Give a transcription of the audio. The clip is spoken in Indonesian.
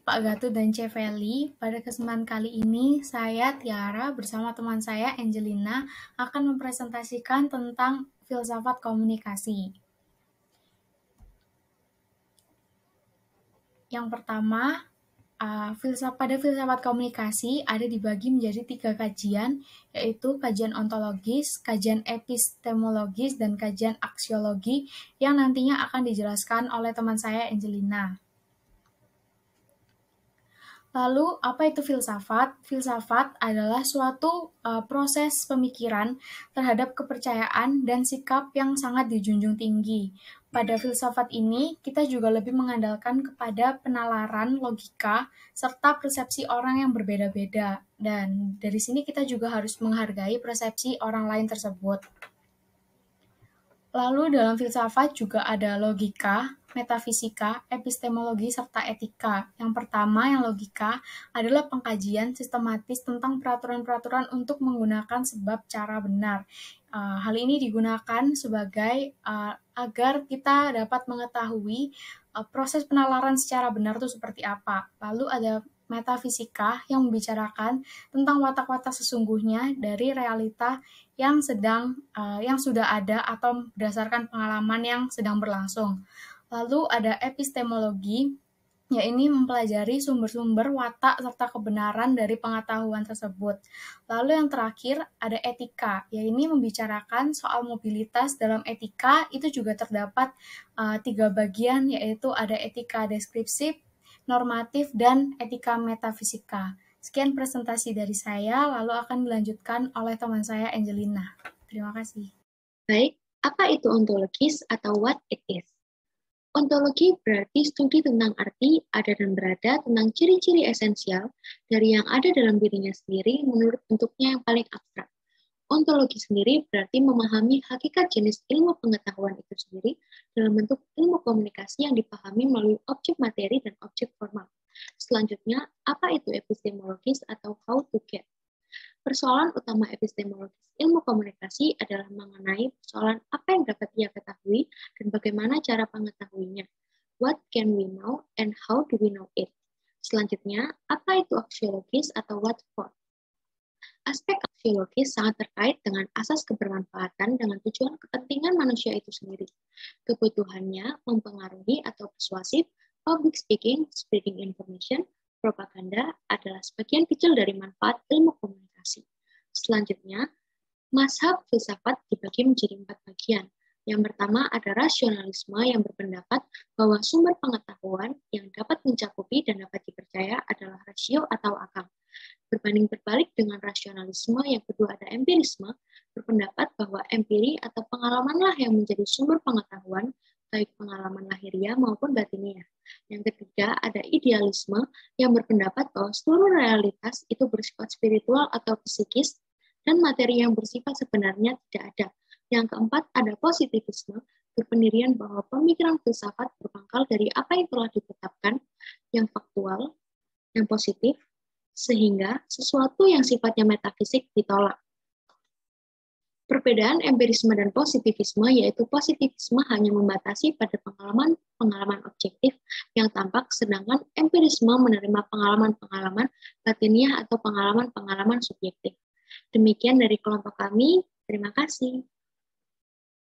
Pak Gatot dan Ceveli. Pada kesempatan kali ini, saya Tiara bersama teman saya Angelina akan mempresentasikan tentang filsafat komunikasi. Yang pertama, pada filsafat komunikasi ada dibagi menjadi 3 kajian, yaitu kajian ontologis, kajian epistemologis, dan kajian aksiologi yang nantinya akan dijelaskan oleh teman saya Angelina. Lalu, apa itu filsafat? Filsafat adalah suatu proses pemikiran terhadap kepercayaan dan sikap yang sangat dijunjung tinggi. Pada filsafat ini, kita juga lebih mengandalkan kepada penalaran logika serta persepsi orang yang berbeda-beda. Dan dari sini kita juga harus menghargai persepsi orang lain tersebut. Lalu dalam filsafat juga ada logika, metafisika, epistemologi, serta etika. Yang pertama, yang logika, adalah pengkajian sistematis tentang peraturan-peraturan untuk menggunakan sebab cara benar. Hal ini digunakan sebagai agar kita dapat mengetahui proses penalaran secara benar itu seperti apa. Lalu ada metafisika yang membicarakan tentang watak-watak sesungguhnya dari realita yang sudah ada atau berdasarkan pengalaman yang sedang berlangsung. Lalu ada epistemologi, yaitu mempelajari sumber-sumber watak serta kebenaran dari pengetahuan tersebut. Lalu yang terakhir ada etika, yaitu membicarakan soal mobilitas. Dalam etika itu juga terdapat 3 bagian, yaitu ada etika deskripsif, normatif, dan etika metafisika. Sekian presentasi dari saya, lalu akan dilanjutkan oleh teman saya Angelina. Terima kasih. Baik, apa itu ontologis atau what it is? Ontologi berarti studi tentang arti, ada dan berada, tentang ciri-ciri esensial dari yang ada dalam dirinya sendiri menurut bentuknya yang paling abstrak. Ontologi sendiri berarti memahami hakikat jenis ilmu pengetahuan itu sendiri dalam bentuk ilmu komunikasi yang dipahami melalui objek materi dan objek formal. Selanjutnya, apa itu epistemologis atau how to get? Persoalan utama epistemologis ilmu komunikasi adalah mengenai persoalan apa yang dapat ia ketahui dan bagaimana cara mengetahuinya. What can we know and how do we know it? Selanjutnya, apa itu aksiologis atau what for? Aspek aksiologis sangat terkait dengan asas kebermanfaatan dengan tujuan kepentingan manusia itu sendiri. Kebutuhannya mempengaruhi atau persuasif, public speaking, spreading information, propaganda adalah sebagian kecil dari manfaat ilmu komunikasi. Selanjutnya, mazhab filsafat dibagi menjadi 4 bagian. Yang pertama ada rasionalisme yang berpendapat bahwa sumber pengetahuan yang dapat mencakupi dan dapat dipercaya adalah rasio atau akal. Berbanding terbalik dengan rasionalisme, yang kedua ada empirisme, berpendapat bahwa empiri atau pengalamanlah yang menjadi sumber pengetahuan, baik pengalaman lahiriah maupun batiniah. Yang ketiga ada idealisme yang berpendapat bahwa seluruh realitas itu bersifat spiritual atau psikis dan materi yang bersifat sebenarnya tidak ada. Yang keempat ada positivisme, berpendirian bahwa pemikiran filsafat berpangkal dari apa yang telah ditetapkan, yang faktual, yang positif, sehingga sesuatu yang sifatnya metafisik ditolak. Perbedaan empirisme dan positivisme yaitu positivisme hanya membatasi pada pengalaman objektif yang tampak, sedangkan empirisme menerima pengalaman-pengalaman batiniah atau pengalaman-pengalaman subjektif. Demikian dari kelompok kami, terima kasih.